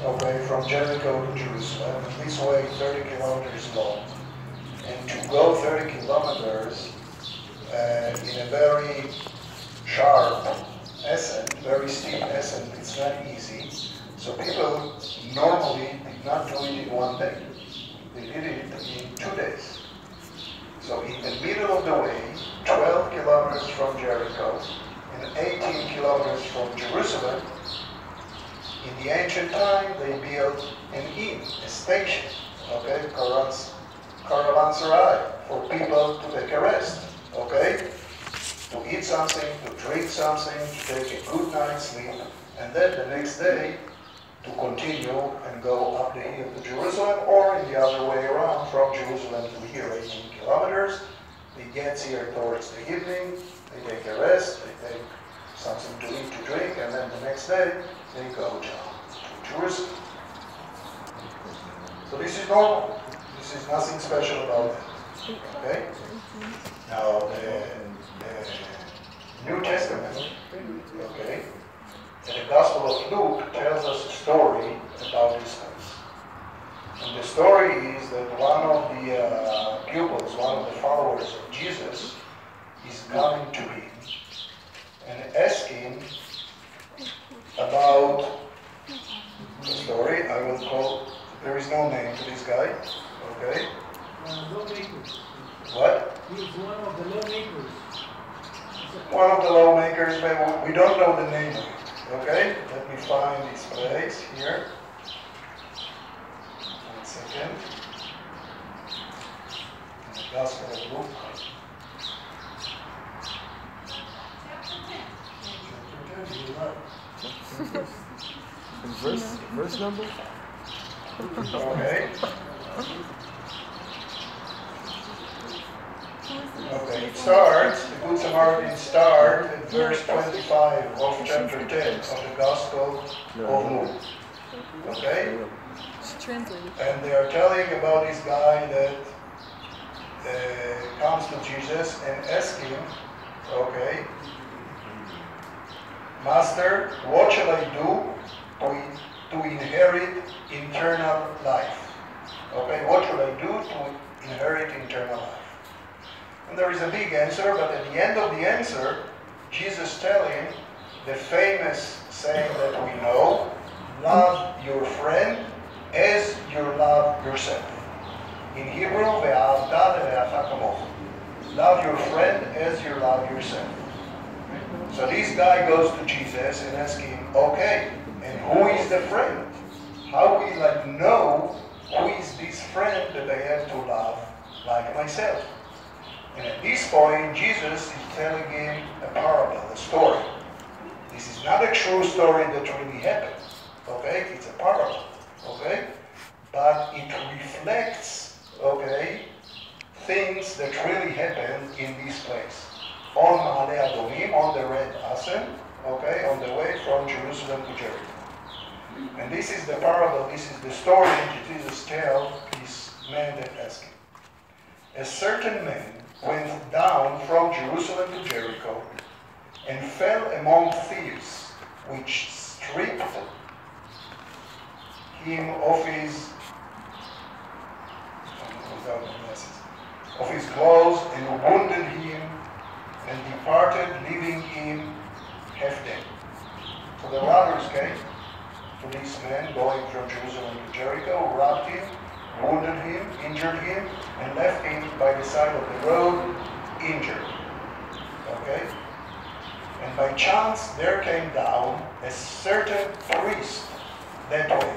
okay, from Jericho to Jerusalem. This way 30 kilometers long. And to go 30 kilometers in a very sharp ascent, very steep ascent, it's not easy. So people normally did not do it in one day. They did it in 2 days. So in the middle of the way, 12 kilometers from Jericho and 18 kilometers from Jerusalem, in the ancient time they built an inn, a station, okay, caravanserai, for people to take a rest, okay, to eat something, to drink something, to take a good night's sleep, and then the next day to continue and go up the hill to Jerusalem, or in the other way around, from Jerusalem to here, 18 kilometers. They get here towards the evening, they take a rest, they take something to eat, to drink, and then the next day they go down to Jerusalem. So this is normal. This is nothing special about it. Okay? Now the New Testament, okay, and the Gospel of Luke tells us a story about this place. And the story is that one of the pupils, one of the followers of Jesus, is coming to him and asking about the story. I will call, there is no name to this guy, okay? Lawmakers. What? He's one of the lawmakers. One of the lawmakers, but we don't know the name of it. Okay, let me find this place here. 1 second. In the Gospel of Luke. Verse number? Okay. Okay, it starts, the Good Samaritan starts at verse 25 of chapter 10 of the Gospel of Luke. Okay? And they are telling about this guy that comes to Jesus and asks him, okay, Master, what shall I do to inherit eternal life? Okay, what should I do to inherit eternal life? And there is a big answer, but at the end of the answer, Jesus tells him the famous saying that we know, love your friend as you love yourself. In Hebrew, ve'ahavta le'reacha kamocha. Love your friend as you love yourself. So this guy goes to Jesus and asks him, okay, and who is the friend? How will I know who is this friend that I have to love like myself? And at this point, Jesus is telling him a parable, a story. This is not a true story that really happened, okay? It's a parable, okay? But it reflects, okay, things that really happened in this place. On Ma'ale Adomim, on the Red Ascent, okay, on the way from Jerusalem to Jericho. And this is the parable, this is the story that Jesus tells this man that asked him. A certain man went down from Jerusalem to Jericho and fell among thieves, which stripped him of his clothes and wounded him and departed, leaving him half dead. So the robbers came to this man going from Jerusalem to Jericho, robbed him, wounded him, injured him, and left him by the side of the road, injured. Okay? And by chance, there came down a certain priest that way.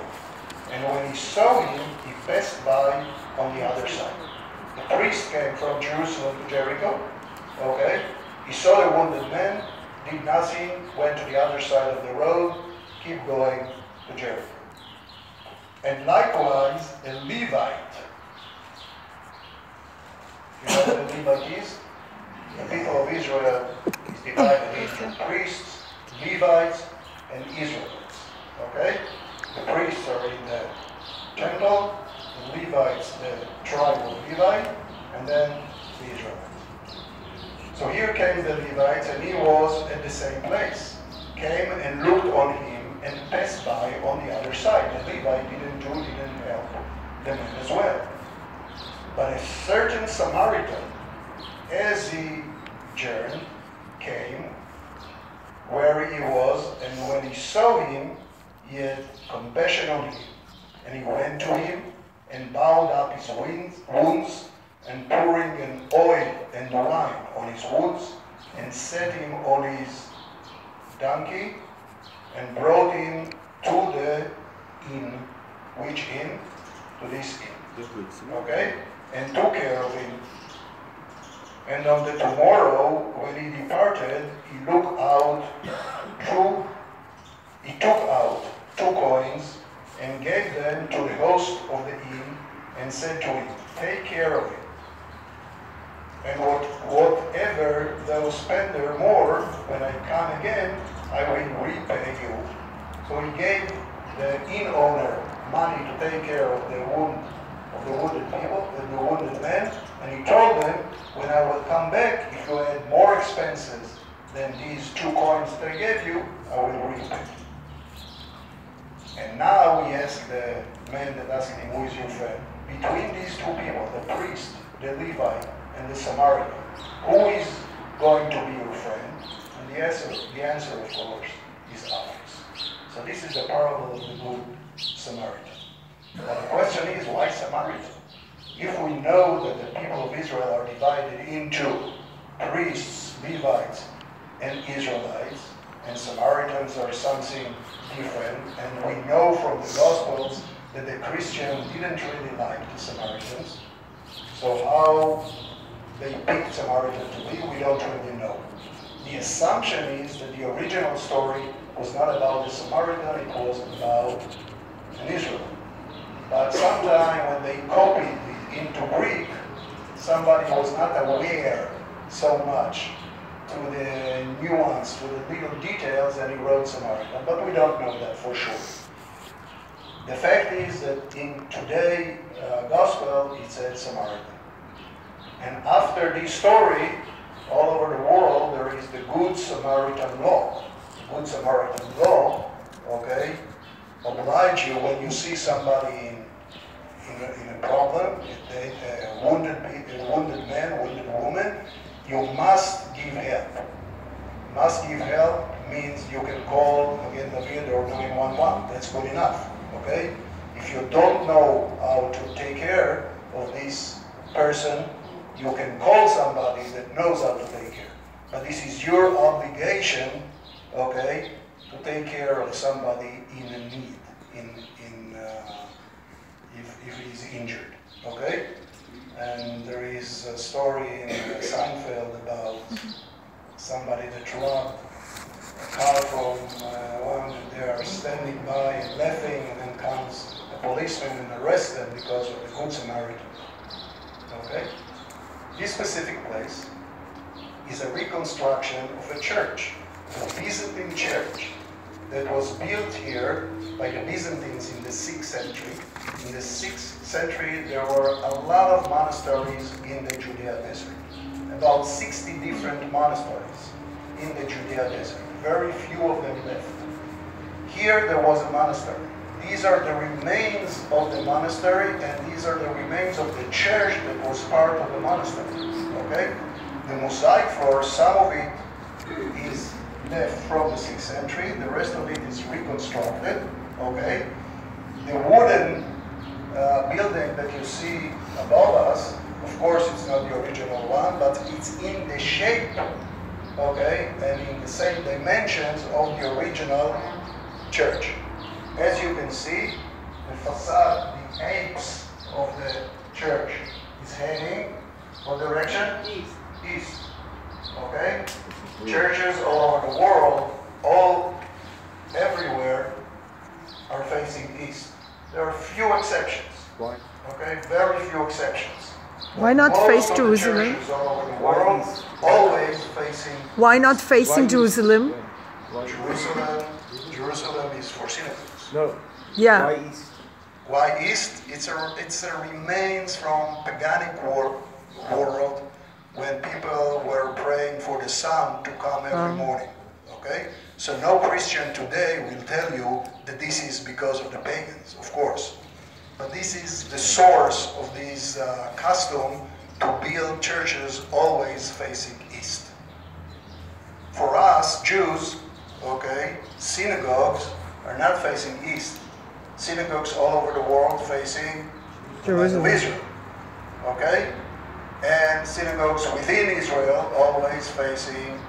And when he saw him, he passed by on the other side. The priest came from Jerusalem to Jericho. Okay? He saw the wounded man, did nothing, went to the other side of the road, keep going to Jericho. And likewise, a Levite. You know what a Levite is? The people of Israel is divided into priests, Levites, and Israelites. Okay? The priests are in the temple, the Levites, the tribe of Levi, and then the Israelites. So here came the Levites, and he was at the same place. Came and looked on him and passed by on the other side. The Levite didn't help the man as well. But a certain Samaritan, as he journeyed, came where he was, and when he saw him, he had compassion on him. And he went to him and bound up his wounds, and pouring an oil and wine on his wounds, and set him on his donkey, and brought him to the inn. Which inn? To this inn. Okay? And took care of him. And on the tomorrow, when he departed, he took out 2 coins and gave them to the host of the inn, and said to him, take care of him. And whatever thou spend there more, when I come again, I will repay you. So he gave the inn owner money to take care of the wounded people, the wounded men, and he told them, when I will come back, if you had more expenses than these 2 coins that I gave you, I will repay. And now he asked the man that asked him, who is your friend? Between these 2 people, the priest, the Levite, and the Samaritan, who is going to be your friend? And the answer, of course, is obvious. So this is the parable of the Good Samaritan. But the question is, why Samaritan? If we know that the people of Israel are divided into priests, Levites, and Israelites, and Samaritans are something different, and we know from the Gospels that the Christians didn't really like the Samaritans, so how they picked Samaritan to be, we don't really know. The assumption is that the original story was not about the Samaritan, it was about an Israelite. But sometime when they copied it into Greek, somebody was not aware so much to the nuance, to the little details, and he wrote Samaritan. But we don't know that for sure. The fact is that in today's Gospel, it said Samaritan. And after this story, all over the world, there is the Good Samaritan law. The Good Samaritan law, okay, oblige you when you see somebody in a problem, a wounded man, wounded woman, you must give help. Must give help means you can call again David or 911. That's good enough. Okay? If you don't know how to take care of this person, you can call somebody that knows how to take care. But this is your obligation, okay, to take care of somebody in a need, if he's injured, okay? And there is a story in Seinfeld about somebody that robbed a car from one, and they are standing by and laughing, and then comes a policeman and arrests them because of the Good Samaritan, okay? This specific place is a reconstruction of a church, a Byzantine church that was built here by the Byzantines in the 6th century. In the 6th century, there were a lot of monasteries in the Judea desert. About 60 different monasteries in the Judea desert. Very few of them left. Here there was a monastery. These are the remains of the monastery, and these are the remains of the church that was part of the monastery. Okay? The mosaic floor, some of it is left from the 6th century, the rest of it is reconstructed. Okay? The wooden building that you see above us, of course it's not the original one, but it's in the shape, okay, and in the same dimensions of the original church. As you can see, the facade, the apse of the church is heading what direction? East. Okay? Churches all over the world, everywhere, are facing east. There are few exceptions. Why? Okay? Very few exceptions. Why not Most face of Jerusalem? The churches all over the world, always facing Why not facing Jerusalem? Jerusalem is for synagogues. No. Yeah. Why east? Why east? It's a remains from paganic world when people were praying for the sun to come every morning. Okay? So no Christian today will tell you that this is because of the pagans, of course. But this is the source of this custom to build churches always facing east. For us, Jews, okay, synagogues are not facing east. Synagogues all over the world facing the land of Jerusalem. Israel. Okay? And synagogues within Israel always facing